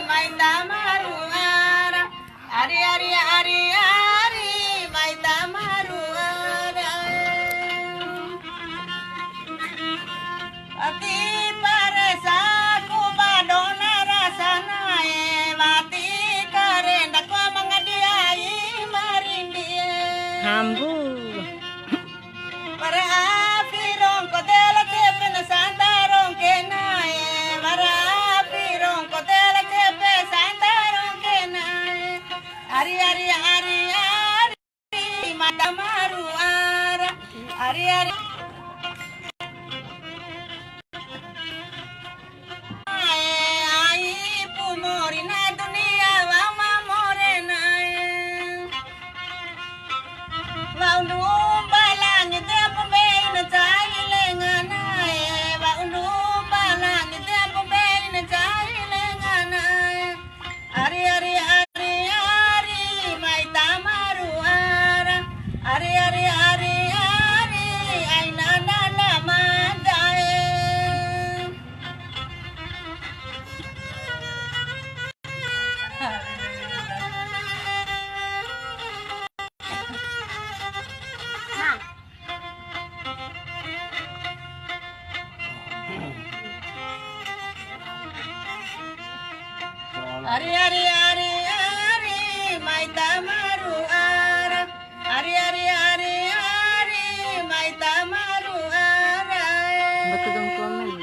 mai tamaruara. Ari ari ari ari mai tamaruara. Ati paresaku badona rasana wati karenda ko mangadiai marindie. Hambu. Para apirong ko dela tepe na santarong kenae. Para apirong ko dela tepe santarong kenae. Ari ari ari ari mata maru ara. Ari ari ai pumori na dunia wa mamore nae. Wa balang ite pembeli na cai lenganae. Wa balang ite pembeli na cai lenganae. Ari ari ari ari mai tamaru ara. Ari ari ari ari ai nana nama dae. Ari ari ari ari mai tamaru ara. Ari ari ari ari mai tamaru ara. Bato dong komen.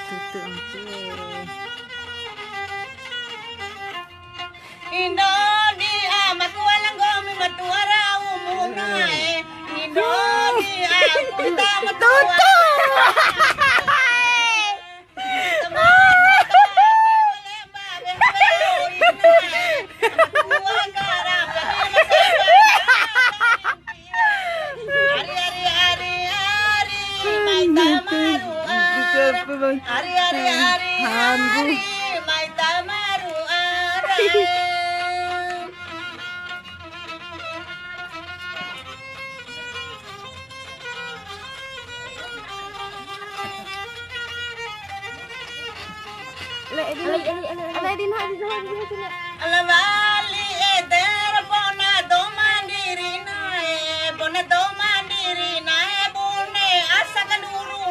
Tutu Indo di amat walang gomi matuara umunae. Indo di aku matutu. Ari ari ari ari mai tamaru ara. Ala bali eder bona do mandiri nae. Bona do mandiri nae bune asa kaduru.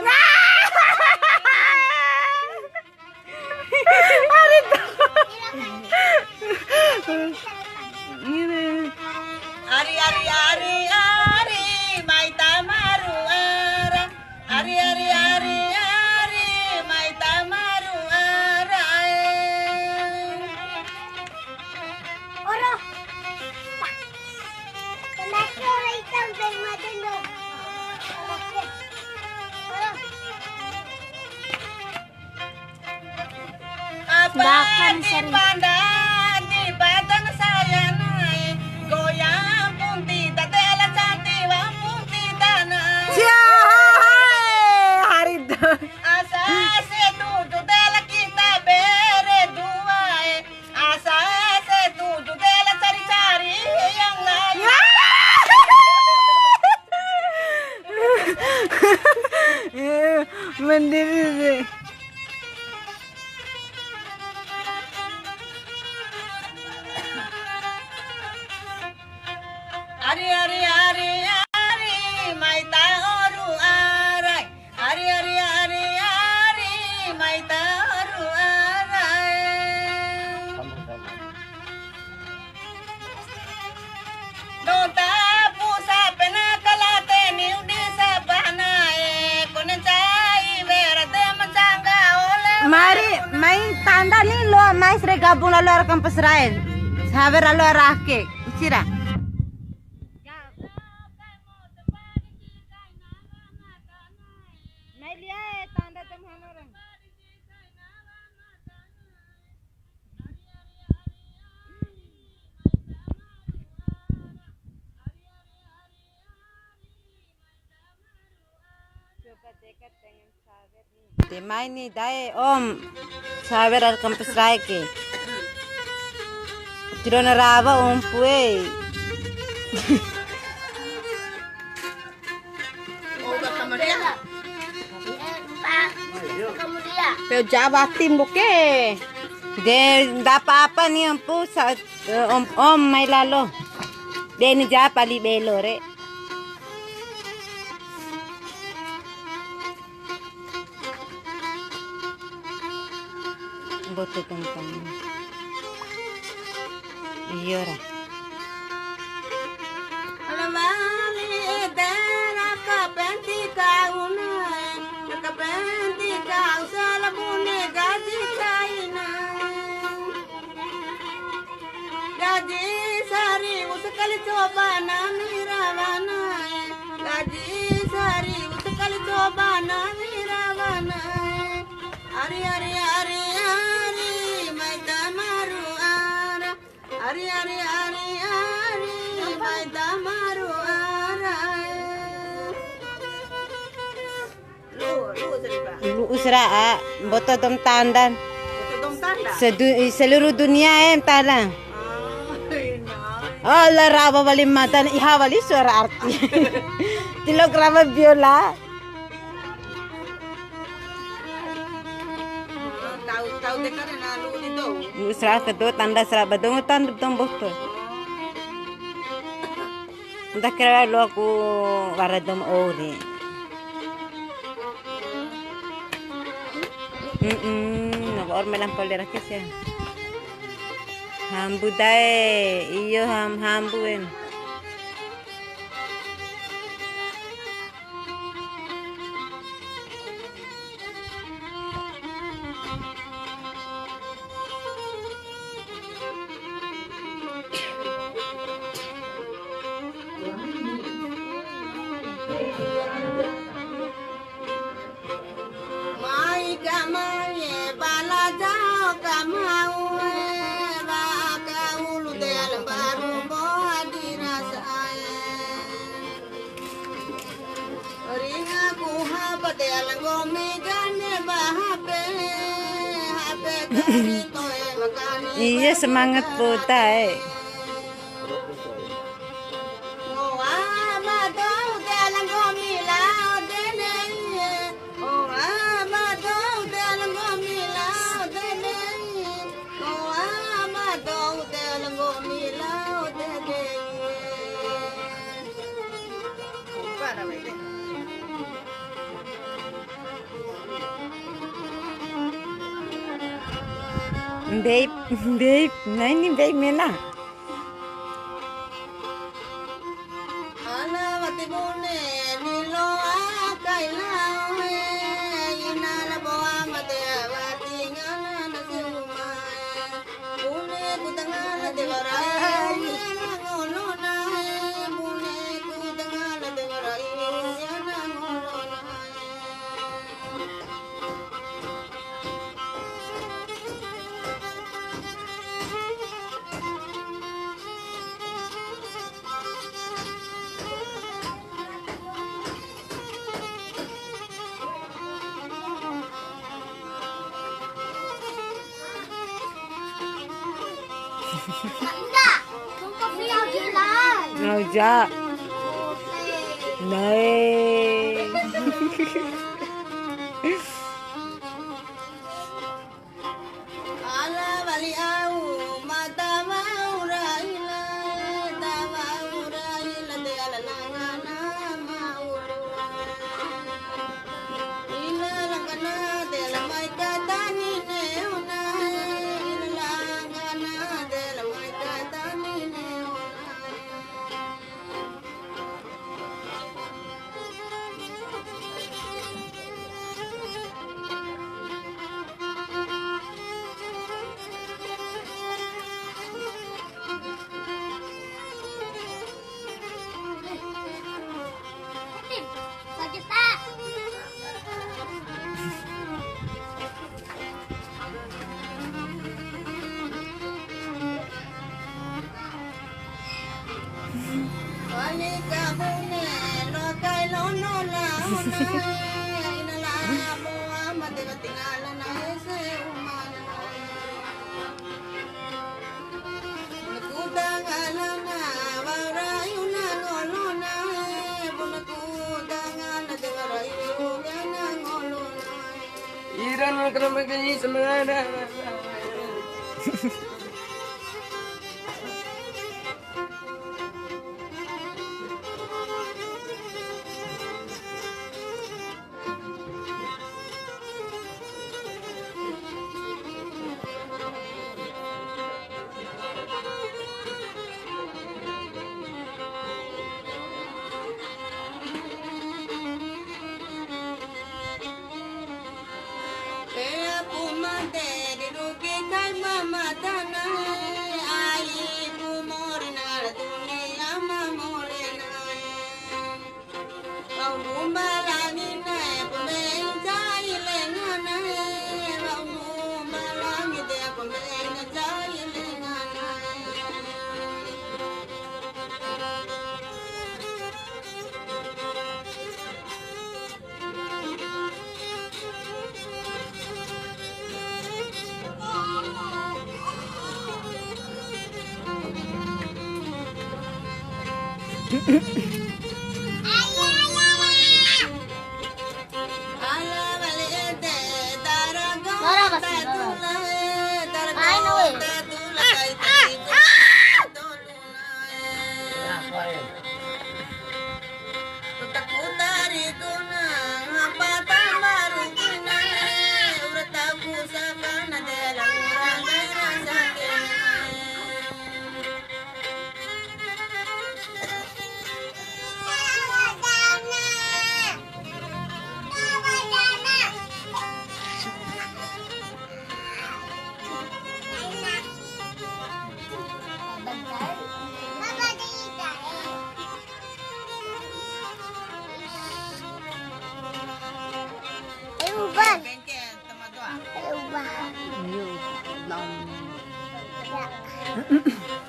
Ari ari ari ari mai tamaru ara. Ari ari ari ari mai tamaru ara. Ora. Kenapa orang hitam bermata no? Ora. Apa di pandan di badan saya naik goyang punti tatela canti wang punti tanah. hari itu. Asa setuju dela kita bere dua asa setuju dela cari-cari yang lain. Mandiri deh. Ari ari ari ari mai ta oru arai. Ari ari ari ari mai ta oru arai. Dota pusa pena kalate ni udi sabanae konecai berate macanga ole. Mari, main tanda nih lo, main sering gabung lalu orang kampus Israel. Sabar lalu arah ke, ucira. Demai ni dai om saber al kampus ke. Tiro na raba om pue. Kamu dia. Pero Java team buke. De dapat apa ni ampu om mai lalo. De ni Java li belo re. Boto tentang. Iya ra. Alamali dera kapenti kauna, kapenti kau salabune gaji kaina. Gaji sari usekali coba nami rawana. Gaji sari usekali coba nami rawana. Ari ari ari ari mai tamaru ara. Ari ari ari ari mai tamaru ara. Lu seriba. Lu usra boto tom tandan. Dong tanda. Seluruh dunia tala. Allah raba wali matan iha wali suara arti. Tilok raba biola. Tahu dekare na lu dito. Usra kedo tanda sra badong tanda dong boto. Entah kira lu aku waradom ori. Nak orang melampau lerah kesya. Hambu dai, iyo hambuin. Mai kamaye bala jao kamau ba kaulu de albaru bo dirasa ringa ku haba de algomi gane bahape hape kari toe makani Iya semangat puta Babe, nah ini babe mena. Ana mati bune nilo akai lawe inala boa mate wati ngana na suma bune kutangala devarai ngono na bune kutangala devarai yana ngono na Enggak. Tunggu via gelar. Nauja. Nai. ala bali au mata maura ila ta maura ila de ala nangana maulu ila langana de la mai katani ne ona ila langana de la mai katani ne ona Lagi tak. Wali kabune no kai no no la una ina la bo amate tingala na ese umana Nakudang alana warayu na ngolo na nakudang alana de warayu na ngolo na Pikiran kenapa kayak semangat.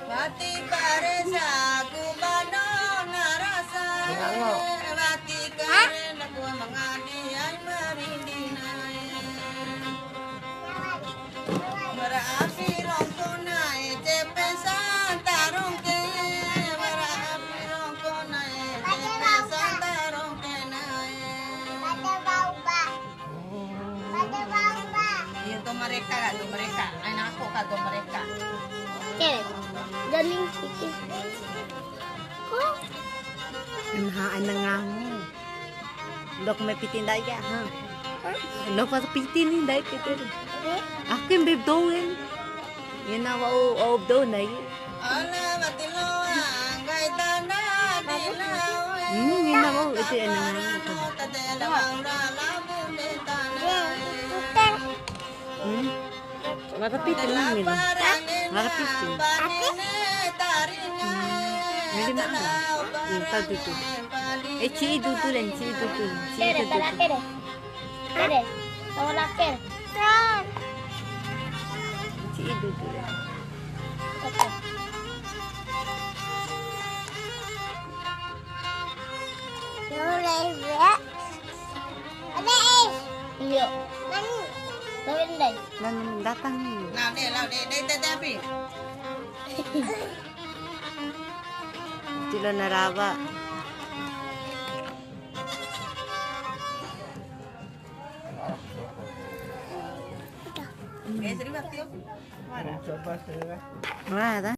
Bati paresa kubano narasa bati karena ku mangani ay marindinay Marapi rongko nae cepe santarong ke Marapi rongko nae cepe santarong ke nae Iya tuh mereka kak tuh mereka anak aku kak tuh mereka Galing sikit. Kok? Anahaan na nga mo. Lok may pitin dahil ka, ha? Lok pa pitin ni dahil ka. Akin babe doon. Yan na wao doon na yun. Ala batiloang kay tanda dilaw Yan na wao. Ito yan na nga. Marapitin lang nila. Marapitin. Hindi na nga. Yung taduto. Eh, chi duto lang. Chi duto. Tere, tara, tere. Tere, wala tere. Chi duto lang. Iya. Gawin din. Datang yun. Lao de tapi. Sila naraba. Sering bakti. Coba, Wala.